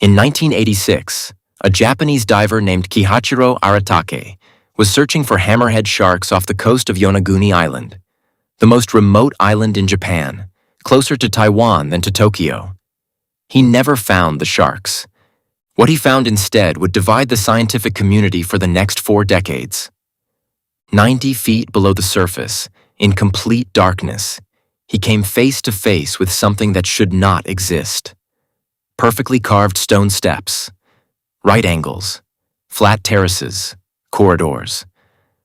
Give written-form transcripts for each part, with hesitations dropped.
In 1986, a Japanese diver named Kihachiro Aratake was searching for hammerhead sharks off the coast of Yonaguni Island, the most remote island in Japan, closer to Taiwan than to Tokyo. He never found the sharks. What he found instead would divide the scientific community for the next 4 decades. 90 feet below the surface, in complete darkness, he came face to face with something that should not exist. Perfectly carved stone steps, right angles, flat terraces, corridors.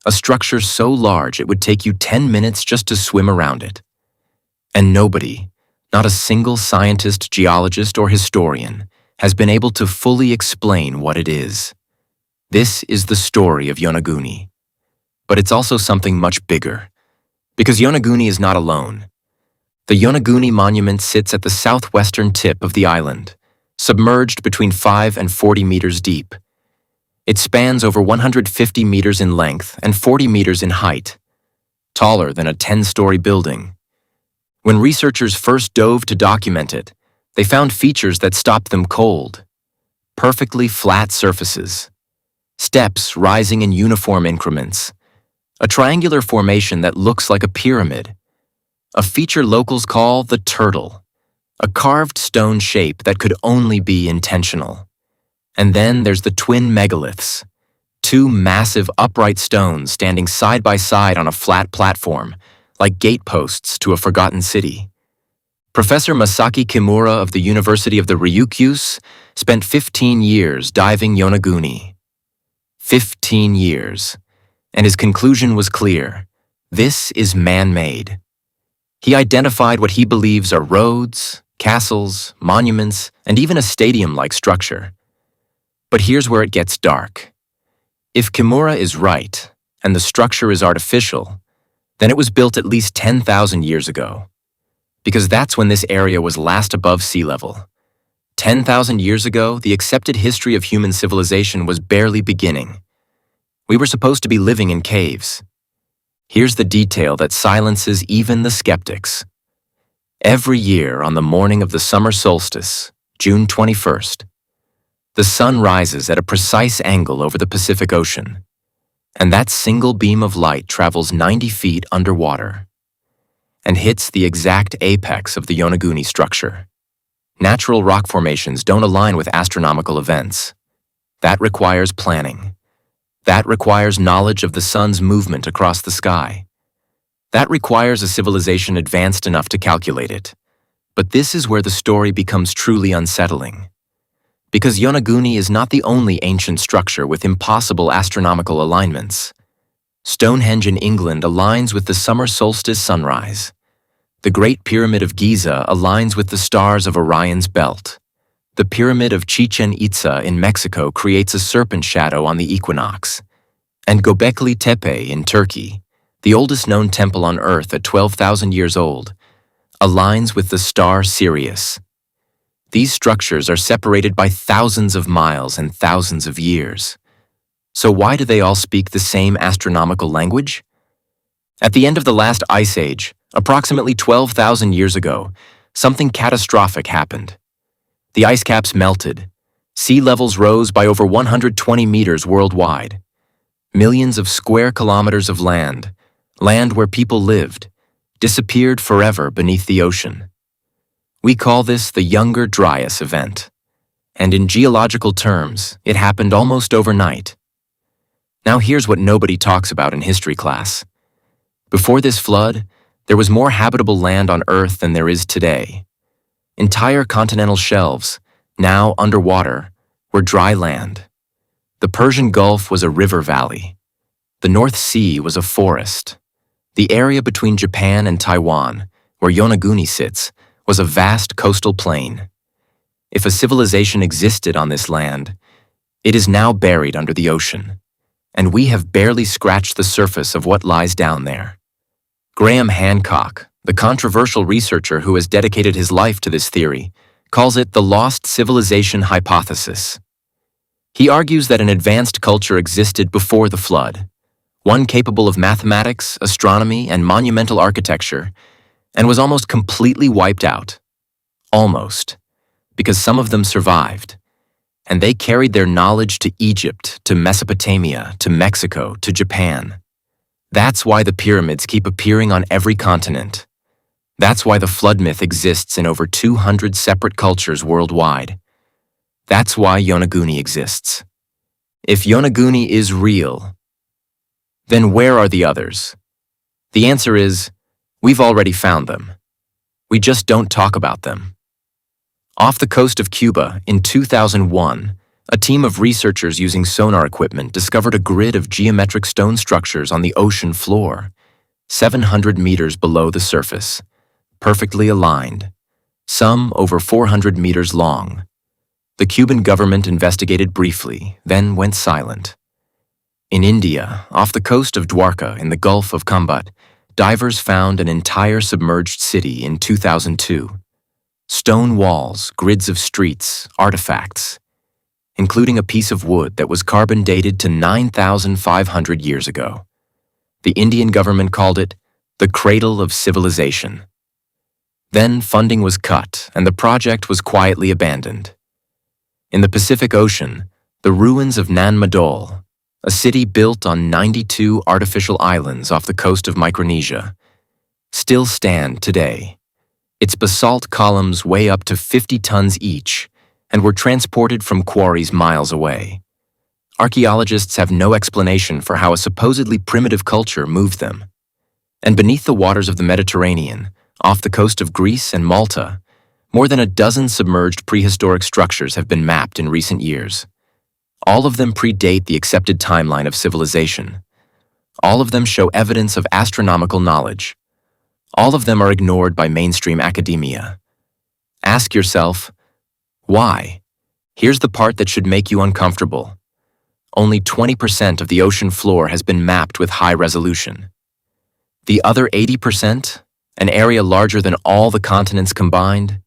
A structure so large it would take you 10 minutes just to swim around it. And nobody, not a single scientist, geologist, or historian, has been able to fully explain what it is. This is the story of Yonaguni. But it's also something much bigger, because Yonaguni is not alone. The Yonaguni monument sits at the southwestern tip of the island, submerged between 5 and 40 meters deep. It spans over 150 meters in length and 40 meters in height, taller than a 10-story building. When researchers first dove to document it, they found features that stopped them cold. Perfectly flat surfaces, steps rising in uniform increments, a triangular formation that looks like a pyramid, a feature locals call the turtle, a carved stone shape that could only be intentional. And then there's the twin megaliths, 2 massive upright stones standing side by side on a flat platform, like gateposts to a forgotten city. Professor Masaki Kimura of the University of the Ryukyus spent 15 years diving Yonaguni. 15 years. And his conclusion was clear. This is man-made. He identified what he believes are roads, castles, monuments, and even a stadium-like structure. But here's where it gets dark. If Kimura is right, and the structure is artificial, then it was built at least 10,000 years ago. Because that's when this area was last above sea level. 10,000 years ago, the accepted history of human civilization was barely beginning. We were supposed to be living in caves. Here's the detail that silences even the skeptics. Every year on the morning of the summer solstice, June 21st, the sun rises at a precise angle over the Pacific Ocean, and that single beam of light travels 90 feet underwater and hits the exact apex of the Yonaguni structure. Natural rock formations don't align with astronomical events. That requires planning. That requires knowledge of the sun's movement across the sky. That requires a civilization advanced enough to calculate it. But this is where the story becomes truly unsettling. Because Yonaguni is not the only ancient structure with impossible astronomical alignments. Stonehenge in England aligns with the summer solstice sunrise. The Great Pyramid of Giza aligns with the stars of Orion's belt. The Pyramid of Chichen Itza in Mexico creates a serpent shadow on the equinox. And Göbekli Tepe in Turkey, the oldest known temple on Earth at 12,000 years old, aligns with the star Sirius. These structures are separated by thousands of miles and thousands of years. So why do they all speak the same astronomical language? At the end of the last ice age, approximately 12,000 years ago, something catastrophic happened. The ice caps melted. Sea levels rose by over 120 meters worldwide. Millions of square kilometers of land where people lived, disappeared forever beneath the ocean. We call this the Younger Dryas event. And in geological terms, it happened almost overnight. Now here's what nobody talks about in history class. Before this flood, there was more habitable land on Earth than there is today. Entire continental shelves, now underwater, were dry land. The Persian Gulf was a river valley. The North Sea was a forest. The area between Japan and Taiwan, where Yonaguni sits, was a vast coastal plain. If a civilization existed on this land, it is now buried under the ocean, and we have barely scratched the surface of what lies down there. Graham Hancock, the controversial researcher who has dedicated his life to this theory, calls it the lost civilization hypothesis. He argues that an advanced culture existed before the flood, one capable of mathematics, astronomy, and monumental architecture, and was almost completely wiped out. Almost. Because some of them survived. And they carried their knowledge to Egypt, to Mesopotamia, to Mexico, to Japan. That's why the pyramids keep appearing on every continent. That's why the flood myth exists in over 200 separate cultures worldwide. That's why Yonaguni exists. If Yonaguni is real, then where are the others? The answer is, we've already found them. We just don't talk about them. Off the coast of Cuba, in 2001, a team of researchers using sonar equipment discovered a grid of geometric stone structures on the ocean floor, 700 meters below the surface, perfectly aligned, some over 400 meters long. The Cuban government investigated briefly, then went silent. In India, off the coast of Dwarka in the Gulf of Kambat, divers found an entire submerged city in 2002. Stone walls, grids of streets, artifacts, including a piece of wood that was carbon dated to 9,500 years ago. The Indian government called it the cradle of civilization. Then funding was cut and the project was quietly abandoned. In the Pacific Ocean, the ruins of Nan Madol, a city built on 92 artificial islands off the coast of Micronesia, still stand today. Its basalt columns weigh up to 50 tons each and were transported from quarries miles away. Archaeologists have no explanation for how a supposedly primitive culture moved them. And beneath the waters of the Mediterranean, off the coast of Greece and Malta, more than a dozen submerged prehistoric structures have been mapped in recent years. All of them predate the accepted timeline of civilization. All of them show evidence of astronomical knowledge. All of them are ignored by mainstream academia. Ask yourself, why? Here's the part that should make you uncomfortable. Only 20% of the ocean floor has been mapped with high resolution. The other 80%, an area larger than all the continents combined,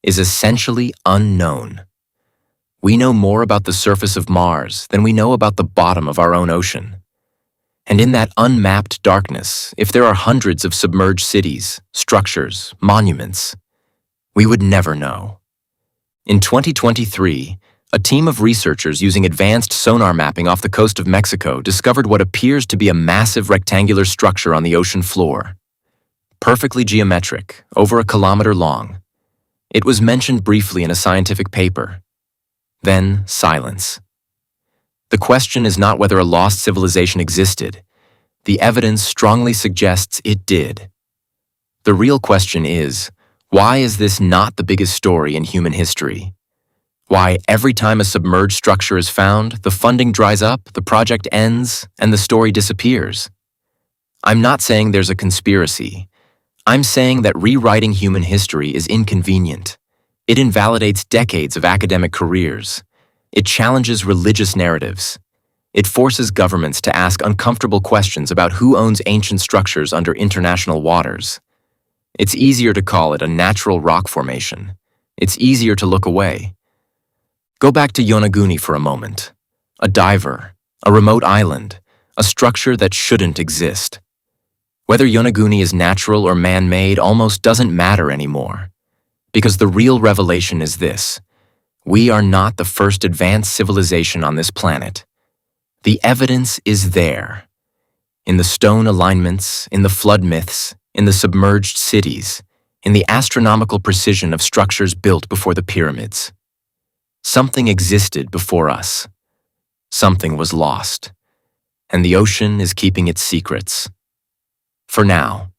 is essentially unknown. We know more about the surface of Mars than we know about the bottom of our own ocean. And in that unmapped darkness, if there are hundreds of submerged cities, structures, monuments, we would never know. In 2023, a team of researchers using advanced sonar mapping off the coast of Mexico discovered what appears to be a massive rectangular structure on the ocean floor. Perfectly geometric, over a kilometer long. It was mentioned briefly in a scientific paper. Then silence. The question is not whether a lost civilization existed. The evidence strongly suggests it did. The real question is, why is this not the biggest story in human history? Why every time a submerged structure is found, the funding dries up, the project ends, and the story disappears? I'm not saying there's a conspiracy. I'm saying that rewriting human history is inconvenient. It invalidates decades of academic careers. It challenges religious narratives. It forces governments to ask uncomfortable questions about who owns ancient structures under international waters. It's easier to call it a natural rock formation. It's easier to look away. Go back to Yonaguni for a moment. A diver, a remote island, a structure that shouldn't exist. Whether Yonaguni is natural or man-made almost doesn't matter anymore. Because the real revelation is this: we are not the first advanced civilization on this planet. The evidence is there. In the stone alignments, in the flood myths, in the submerged cities, in the astronomical precision of structures built before the pyramids. Something existed before us. Something was lost. And the ocean is keeping its secrets. For now.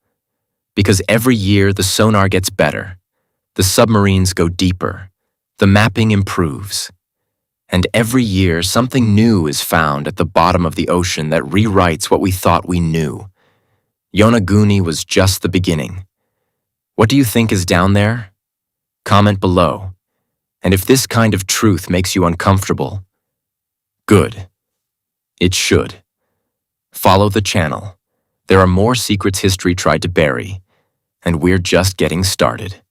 Because every year the sonar gets better. The submarines go deeper. The mapping improves. And every year something new is found at the bottom of the ocean that rewrites what we thought we knew. Yonaguni was just the beginning. What do you think is down there? Comment below. And if this kind of truth makes you uncomfortable, good. It should. Follow the channel. There are more secrets history tried to bury, and we're just getting started.